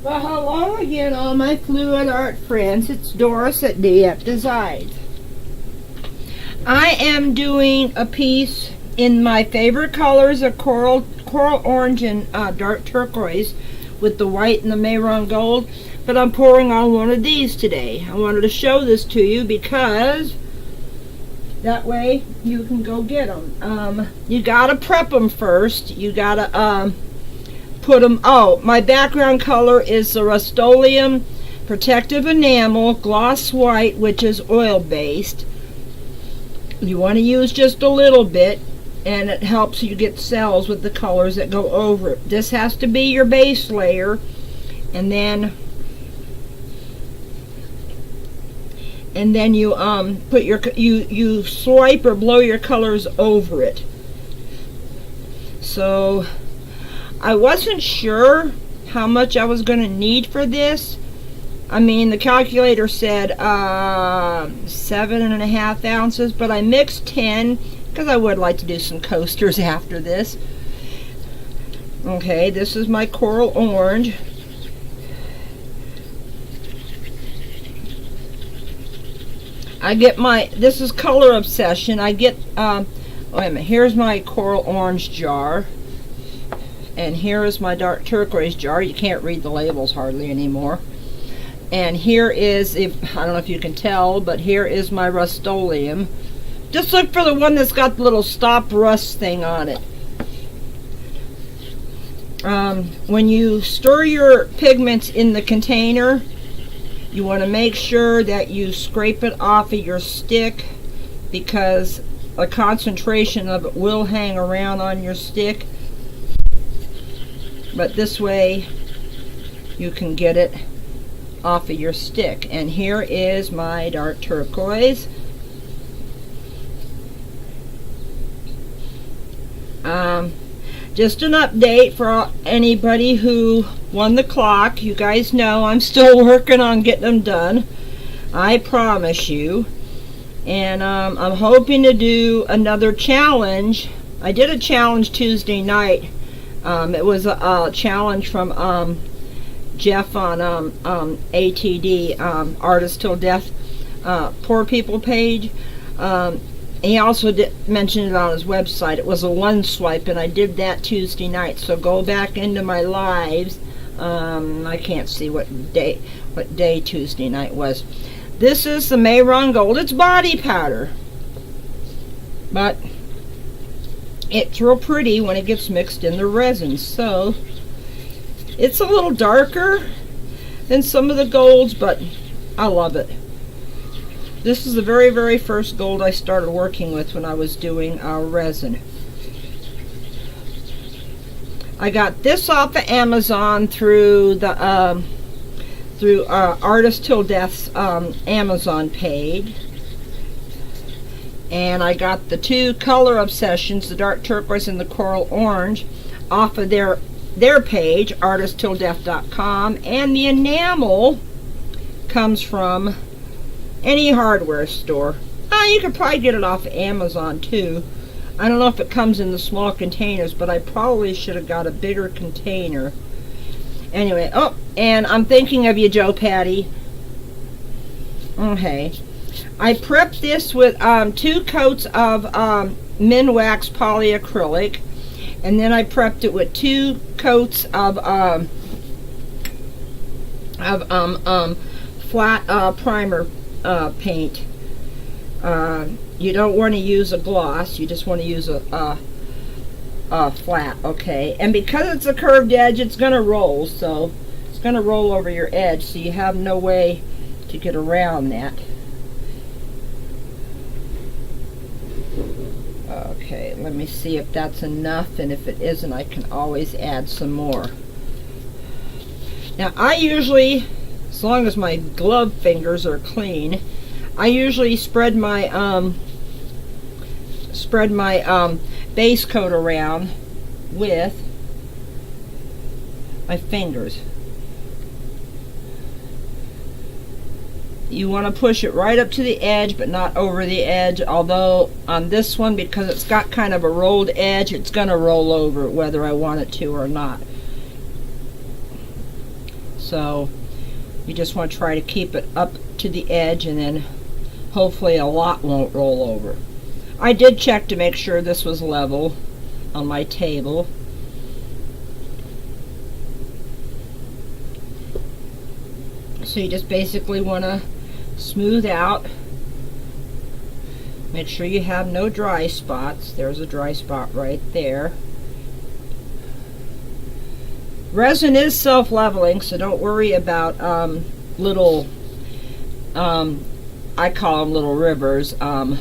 Well, hello again, all my fluid art friends. It's Doris at DF Designs. I am doing a piece in my favorite colors of coral orange and dark turquoise with the white and the marron gold, but I'm pouring on one of these today. I wanted to show this to you because that way you can go get them. You gotta prep them first. You gotta put them. Oh, my background color is the Rust-Oleum Protective Enamel Gloss White, which is oil based. You want to use just a little bit, and it helps you get cells with the colors that go over it. This has to be your base layer, and then you put your you swipe or blow your colors over it. So I wasn't sure how much I was going to need for this. I mean, the calculator said 7.5 ounces, but I mixed 10 because I would like to do some coasters after this. Okay, this is my coral orange. I get this is Color Obsession. I get, wait a minute, here's my coral orange jar. And here is my dark turquoise jar. You can't read the labels hardly anymore. And here is, I don't know if you can tell, but here is my Rust-Oleum. Just look for the one that's got the little stop rust thing on it. When you stir your pigments in the container, you want to make sure that you scrape it off of your stick, because a concentration of it will hang around on your stick. But this way you can get it off of your stick. And here is my dark turquoise. Just an update for anybody who won the clock. You guys know I'm still working on getting them done, I promise you. And I'm hoping to do another challenge. I did a challenge Tuesday night. It was a challenge from Jeff on ATD, Artist Till Death, Poor People page. He also mentioned it on his website. It was a one swipe, and I did that Tuesday night. So go back into my lives. I can't see what day Tuesday night was. This is the marron gold. It's body powder, but it's real pretty when it gets mixed in the resin. So it's a little darker than some of the golds, but I love it. This is the very, very first gold I started working with when I was doing resin. I got this off of Amazon through the Artist Till Death's Amazon page. And I got the two Color Obsessions, the dark turquoise and the coral orange, off of their page, artisttilldeath.com. And the enamel comes from any hardware store. You could probably get it off of Amazon too. I don't know if it comes in the small containers, but I probably should have got a bigger container. Anyway, oh, and I'm thinking of you, Joe Patty. Okay. I prepped this with 2 coats of Minwax polyacrylic, and then I prepped it with 2 coats of flat primer paint. You don't want to use a gloss, you just want to use a flat, okay? And because it's a curved edge, it's going to roll, so it's going to roll over your edge, so you have no way to get around that. Okay, let me see if that's enough, and if it isn't, I can always add some more. Now, I usually, as long as my glove fingers are clean, I usually spread my base coat around with my fingers. You want to push it right up to the edge, but not over the edge, although on this one, because it's got kind of a rolled edge, it's going to roll over whether I want it to or not. So you just want to try to keep it up to the edge, and then hopefully a lot won't roll over. I did check to make sure this was level on my table. So you just basically want to smooth out. Make sure you have no dry spots. There's a dry spot right there. Resin is self-leveling, so don't worry about little, I call them little rivers. And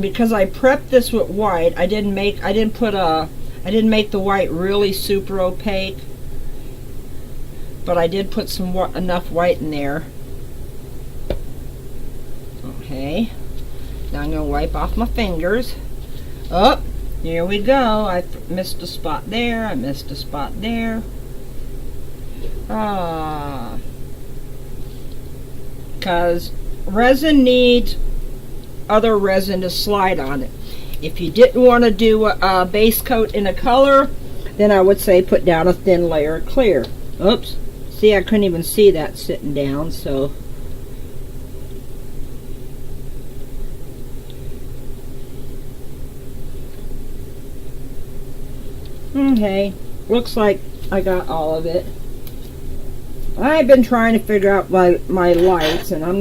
because I prepped this with white, I didn't make the white really super opaque, but I did put some enough white in there. Okay, now I'm going to wipe off my fingers. Oh, here we go. I missed a spot there. I missed a spot there. Because resin needs other resin to slide on it. If you didn't want to do a base coat in a color, then I would say put down a thin layer of clear. Oops. See, I couldn't even see that sitting down, so. Okay, looks like I got all of it. I've been trying to figure out my lights, and I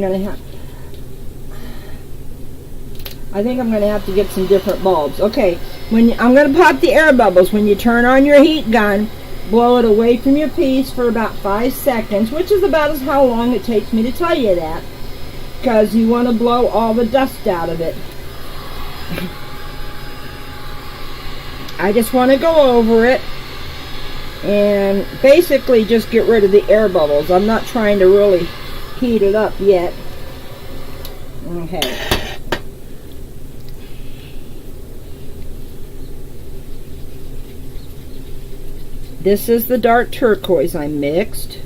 think I'm gonna have to get some different bulbs. Okay, I'm gonna pop the air bubbles. When you turn on your heat gun, blow it away from your piece for about 5 seconds, which is about as how long it takes me to tell you that, because you want to blow all the dust out of it. I just want to go over it and basically just get rid of the air bubbles. I'm not trying to really heat it up yet. Okay. This is the dark turquoise I mixed.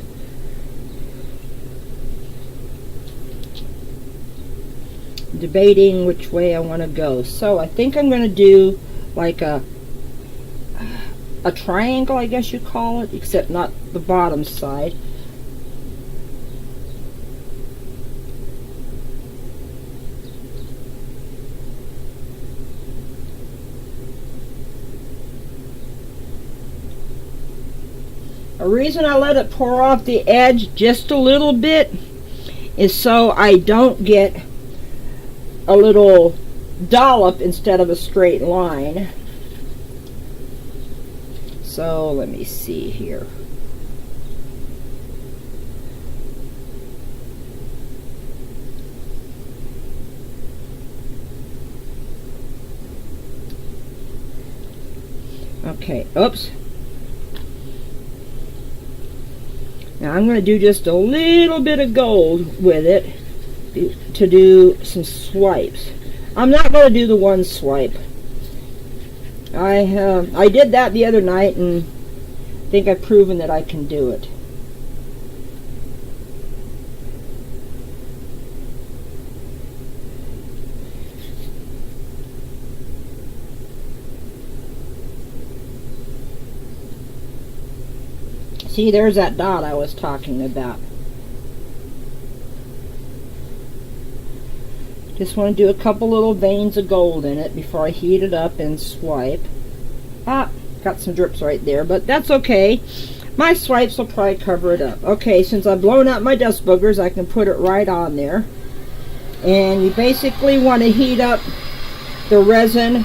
Debating which way I want to go. So I think I'm going to do like a triangle, I guess you call it, except not the bottom side. The reason I let it pour off the edge just a little bit is so I don't get a little dollop instead of a straight line. So let me see here. Okay, oops. Now I'm going to do just a little bit of gold with it to do some swipes. I'm not going to do the one swipe. I did that the other night, and I think I've proven that I can do it. See, there's that dot I was talking about. Just want to do a couple little veins of gold in it before I heat it up and swipe. Ah, got some drips right there, but that's okay. My swipes will probably cover it up. Okay, since I've blown out my dust boogers, I can put it right on there. And you basically want to heat up the resin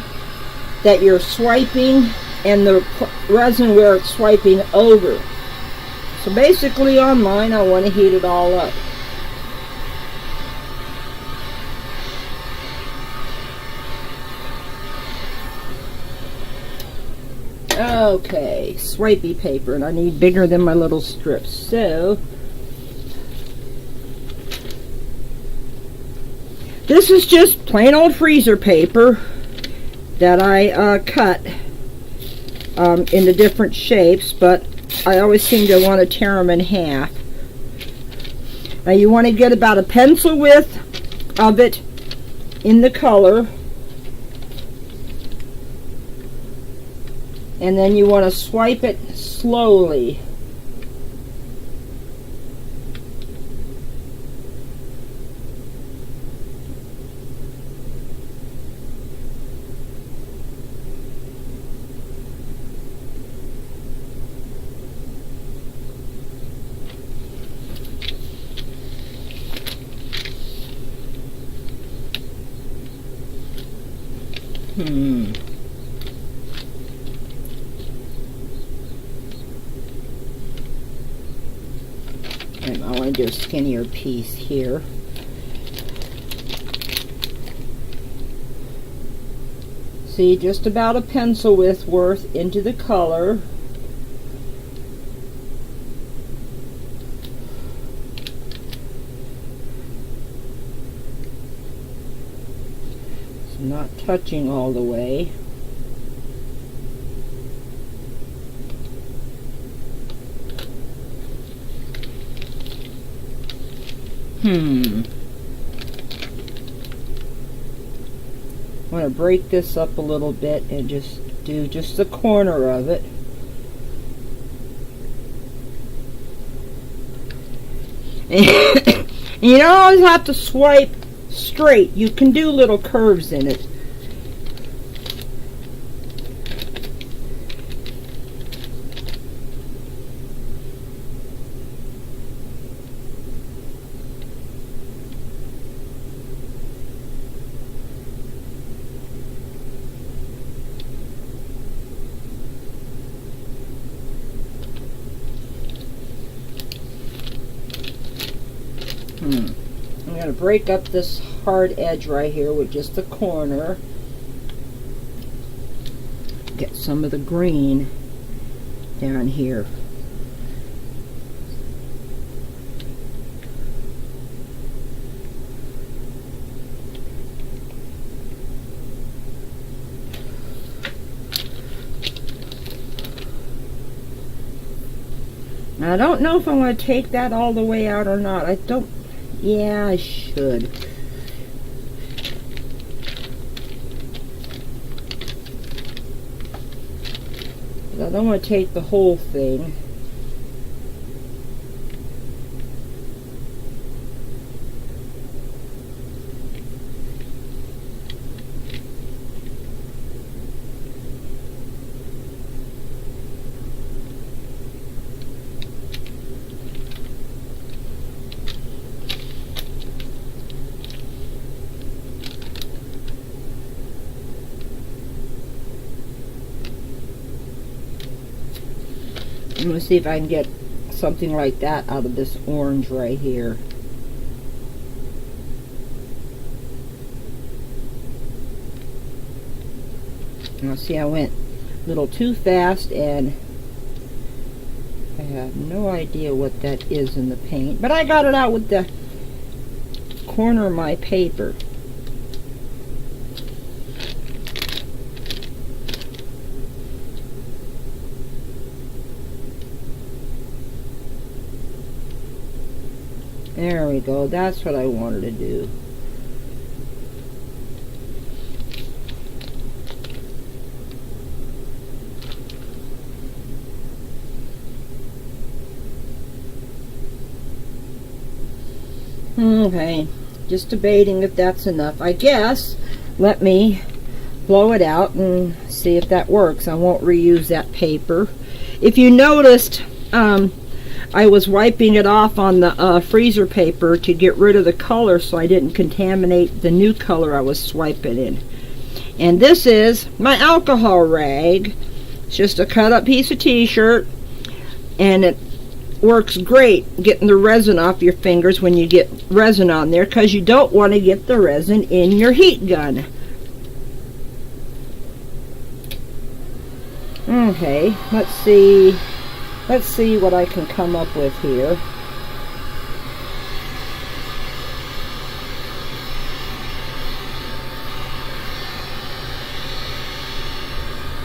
that you're swiping and the resin where it's swiping over. So basically on mine, I want to heat it all up. Okay, swipey paper, and I need bigger than my little strips. So this is just plain old freezer paper that I cut into different shapes, but I always seem to want to tear them in half. Now you want to get about a pencil width of it in the color. And then you want to swipe it slowly. And I want to do a skinnier piece here. See, just about a pencil width worth into the color. It's not touching all the way. I want to break this up a little bit and just do just the corner of it. And you don't always have to swipe straight. You can do little curves in it. I'm going to break up this hard edge right here with just the corner. Get some of the green down here. Now, I don't know if I want to take that all the way out or not. I don't. Yeah, I should. I don't want to take the whole thing. I'm going to see if I can get something like that out of this orange right here. Now see, I went a little too fast and I have no idea what that is in the paint, but I got it out with the corner of my paper. There we go. That's what I wanted to do. Okay, just debating if that's enough. I guess let me blow it out and see if that works. I won't reuse that paper. If you noticed, I was wiping it off on the freezer paper to get rid of the color so I didn't contaminate the new color I was swiping in. And this is my alcohol rag. It's just a cut up piece of t-shirt, and it works great getting the resin off your fingers when you get resin on there, because you don't want to get the resin in your heat gun. Okay, let's see what I can come up with here.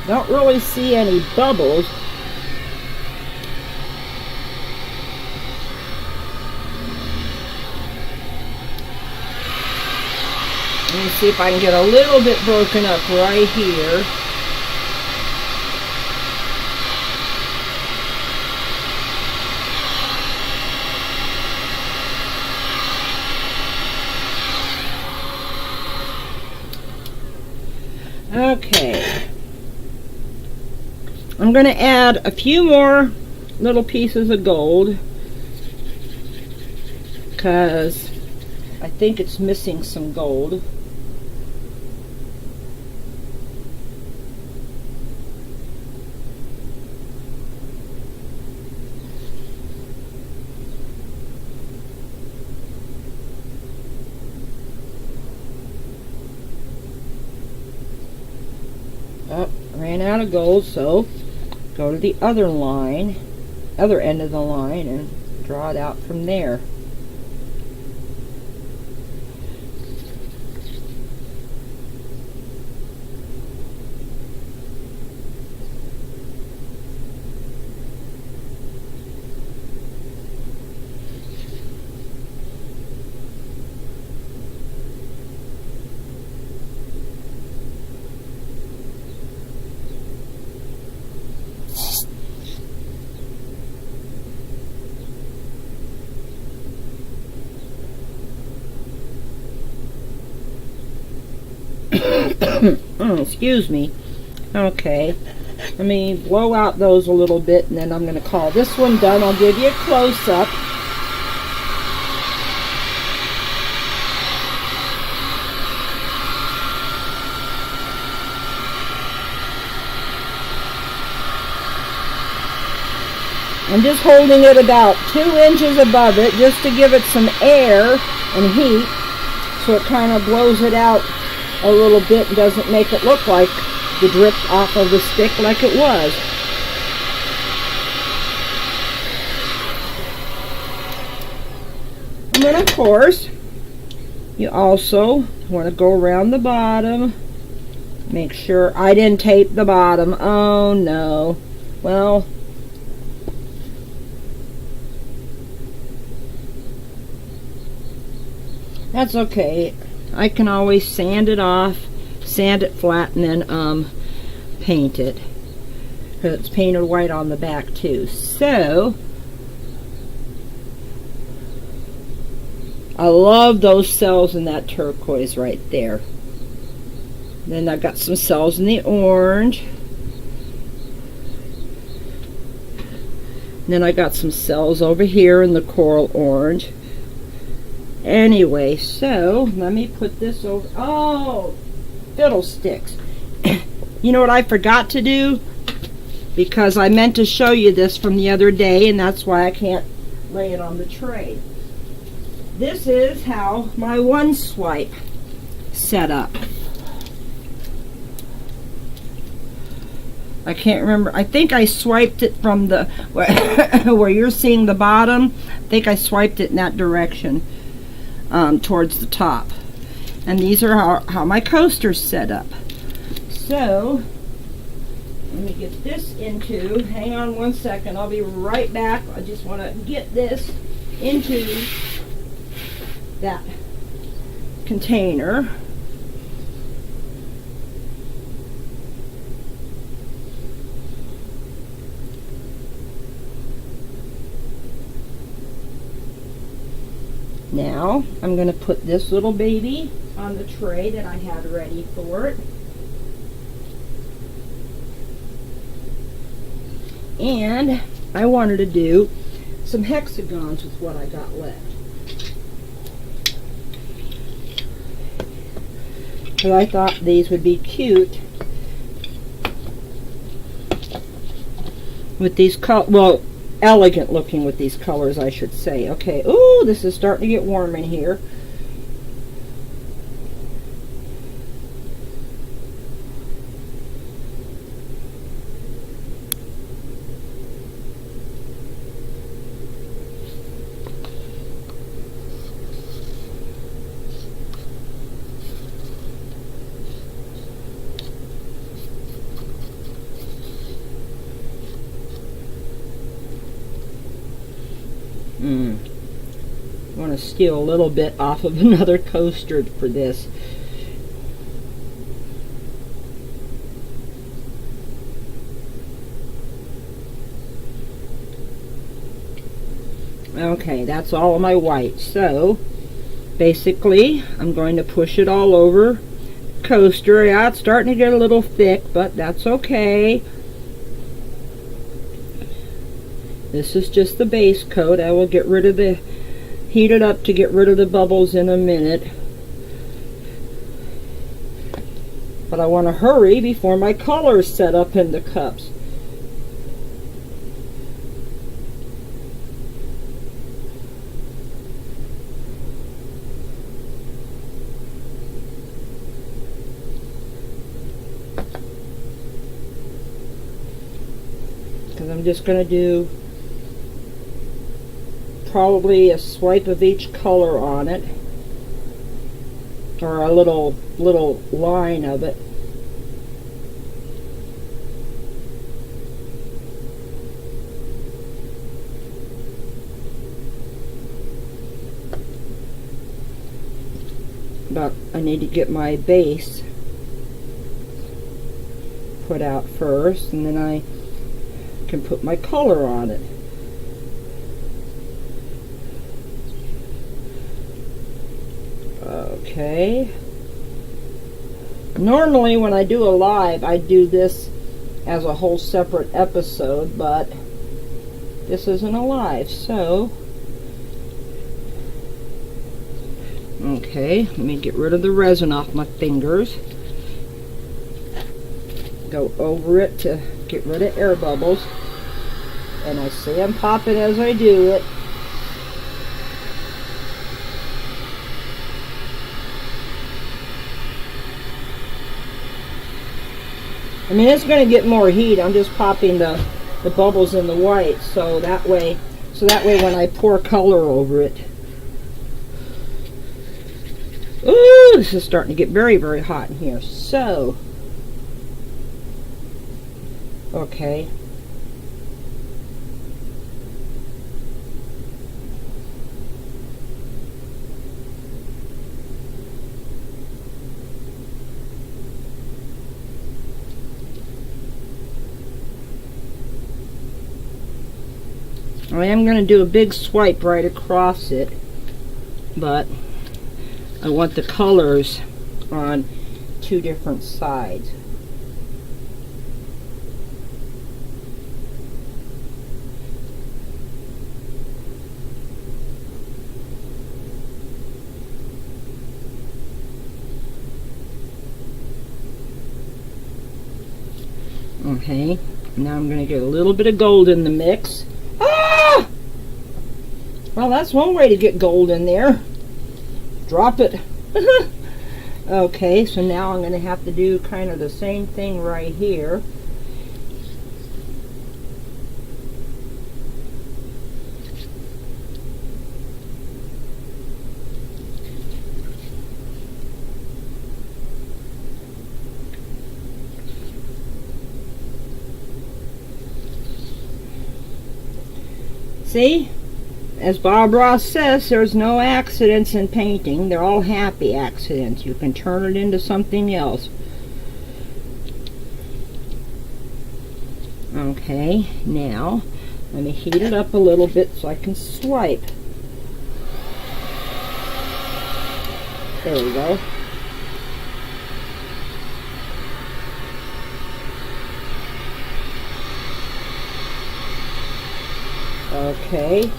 Don't really see any bubbles. Let me see if I can get a little bit broken up right here. I'm going to add a few more little pieces of gold because I think it's missing some gold. Oh, ran out of gold, so go to the other line, other end of the line, and draw it out from there. Excuse me. Okay, let me blow out those a little bit, and then I'm going to call this one done. I'll give you a close-up. I'm just holding it about 2 inches above it just to give it some air and heat, so it kind of blows it out a little bit and doesn't make it look like the drip off of the stick like it was. And then of course you also want to go around the bottom. Make sure I didn't tape the bottom. Oh no. Well, that's okay. I can always sand it off, sand it flat, and then paint it, because it's painted white on the back too. So I love those cells in that turquoise right there. Then I've got some cells in the orange. And then I got some cells over here in the coral orange. Anyway, so let me put this over. Oh, fiddlesticks. You know what I forgot to do? Because I meant to show you this from the other day, and that's why I can't lay it on the tray. This is how my one swipe set up. I can't remember. I think I swiped it from the where you're seeing the bottom. I think I swiped it in that direction. Towards the top, and these are how my coaster's set up. So let me get this into, hang on one second, I'll be right back. I just want to get this into that container. Now, I'm going to put this little baby on the tray that I had ready for it. And I wanted to do some hexagons with what I got left. Because I thought these would be cute with these elegant looking with these colors, I should say. Okay, ooh, this is starting to get warm in here. I want to steal a little bit off of another coaster for this. Okay, that's all of my white. So basically I'm going to push it all over coaster. Yeah, it's starting to get a little thick, but that's okay. This is just the base coat. I will get rid of the, heat it up to get rid of the bubbles in a minute. But I want to hurry before my colors set up in the cups. Because I'm just going to do probably a swipe of each color on it, or a little line of it. But I need to get my base put out first, and then I can put my color on it. Okay. Normally when I do a live, I do this as a whole separate episode, but this isn't a live, so okay, let me get rid of the resin off my fingers. Go over it to get rid of air bubbles. And I say I'm popping as I do it. I mean, it's going to get more heat. I'm just popping the bubbles in the white, so that way when I pour color over it. Ooh, this is starting to get very, very hot in here. So, okay. I am going to do a big swipe right across it, but I want the colors on two different sides. Okay, now I'm going to get a little bit of gold in the mix. Ah! Well, that's one way to get gold in there. Drop it. Okay, so now I'm going to have to do kind of the same thing right here. See? As Bob Ross says, there's no accidents in painting. They're all happy accidents. You can turn it into something else. Okay, now let me heat it up a little bit so I can swipe. There we go. Okay.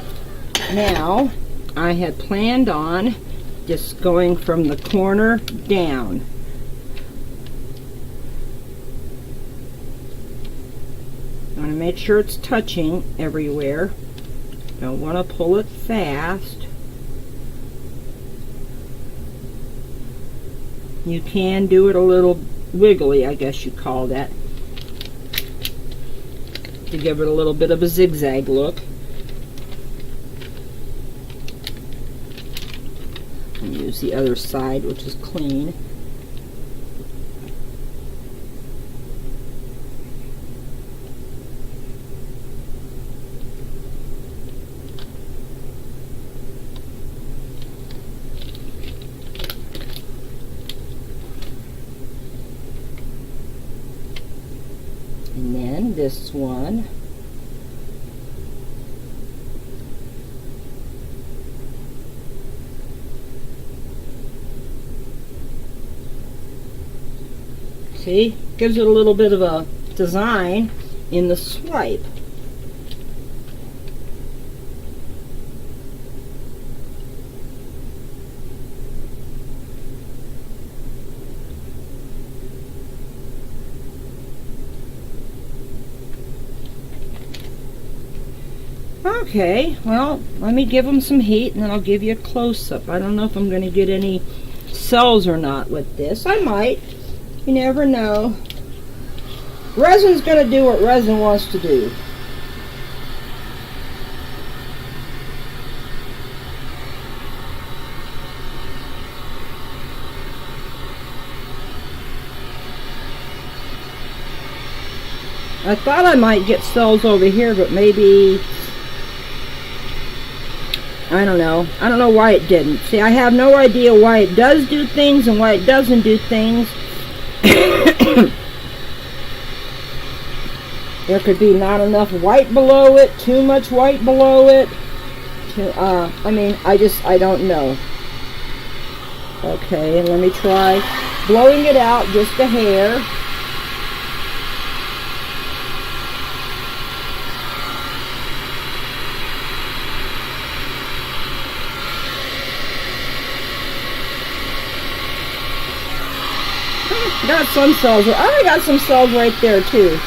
Now, I had planned on just going from the corner down. I want to make sure it's touching everywhere. Don't want to pull it fast. You can do it a little wiggly, I guess you call that, to give it a little bit of a zigzag look. Use the other side, which is clean. And then this one. See, gives it a little bit of a design in the swipe. Okay, well, let me give them some heat and then I'll give you a close-up. I don't know if I'm going to get any cells or not with this. I might. You never know. Resin's going to do what resin wants to do. I thought I might get cells over here, but maybe, I don't know. I don't know why it didn't. See, I have no idea why it does do things and why it doesn't do things. There could be not enough white below it, too much white below it. I mean, I don't know. Okay, and let me try blowing it out just a hair. Got some cells. I got some cells right there too.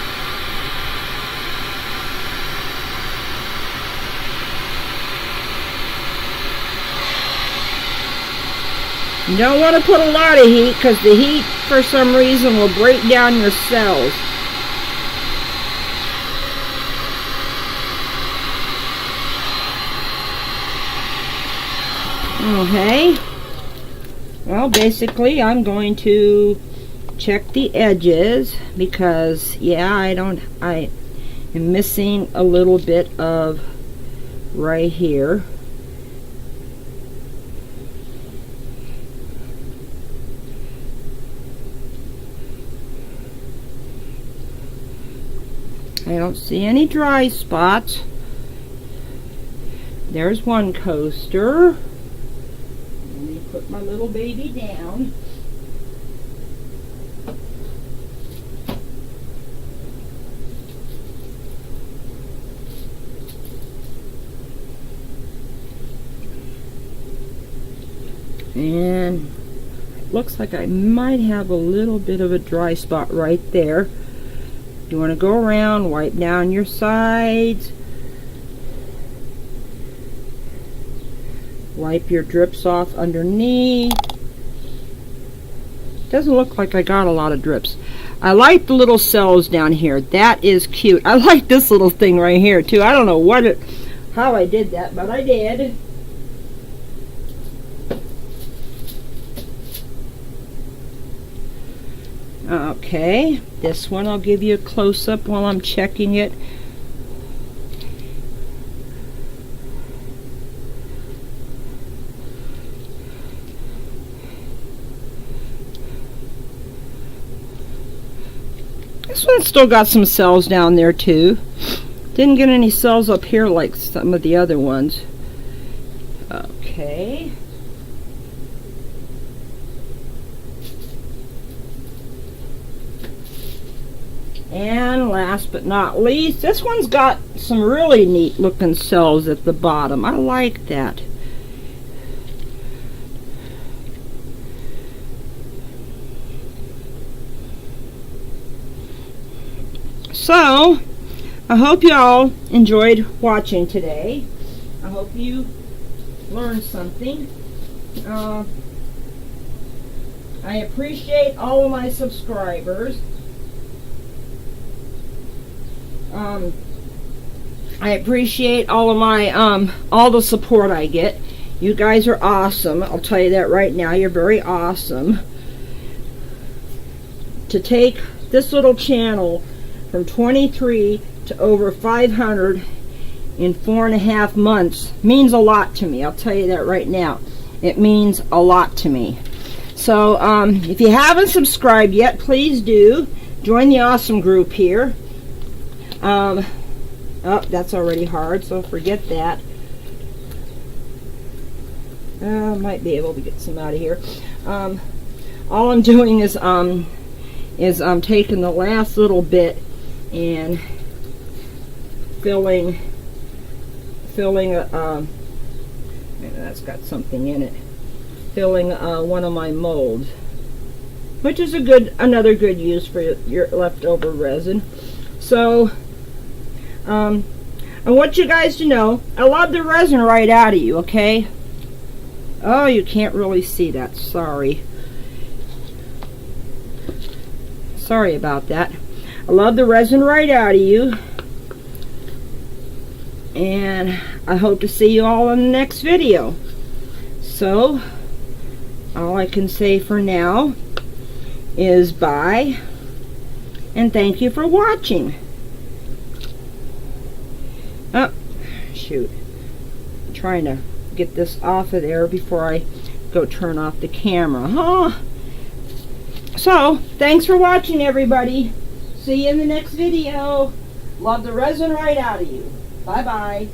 You don't want to put a lot of heat because the heat for some reason will break down your cells. Okay. Well, basically I'm going to check the edges because I am missing a little bit of right here. I don't see any dry spots. There's one coaster. Let me put my little baby down. And it looks like I might have a little bit of a dry spot right there. You want to go around, wipe down your sides, wipe your drips off underneath. Doesn't look like I got a lot of drips. I like the little cells down here. That is cute. I like this little thing right here too. I don't know how I did that, but I did. Okay, this one I'll give you a close-up while I'm checking it. This one's still got some cells down there too. Didn't get any cells up here like some of the other ones. Okay. And last but not least, this one's got some really neat looking cells at the bottom. I like that. So, I hope y'all enjoyed watching today. I hope you learned something. I appreciate all of my subscribers. I appreciate all of my all the support I get. You guys are awesome. I'll tell you that right now. You're very awesome. To take this little channel from 23 to over 500 in 4.5 months means a lot to me. I'll tell you that right now. It means a lot to me. So if you haven't subscribed yet, please do. Join the awesome group here. Oh, that's already hard, so forget that. Might be able to get some out of here. All I'm doing is I'm taking the last little bit and filling a that's got something in it. Filling one of my molds, which is another good use for your leftover resin. So I want you guys to know I love the resin right out of you, okay? Oh, you can't really see that. Sorry. Sorry about that. I love the resin right out of you. And I hope to see you all in the next video. So, all I can say for now is bye. And thank you for watching. Oh, shoot. I'm trying to get this off of there before I go turn off the camera. Huh? So, thanks for watching, everybody. See you in the next video. Love the resin right out of you. Bye-bye.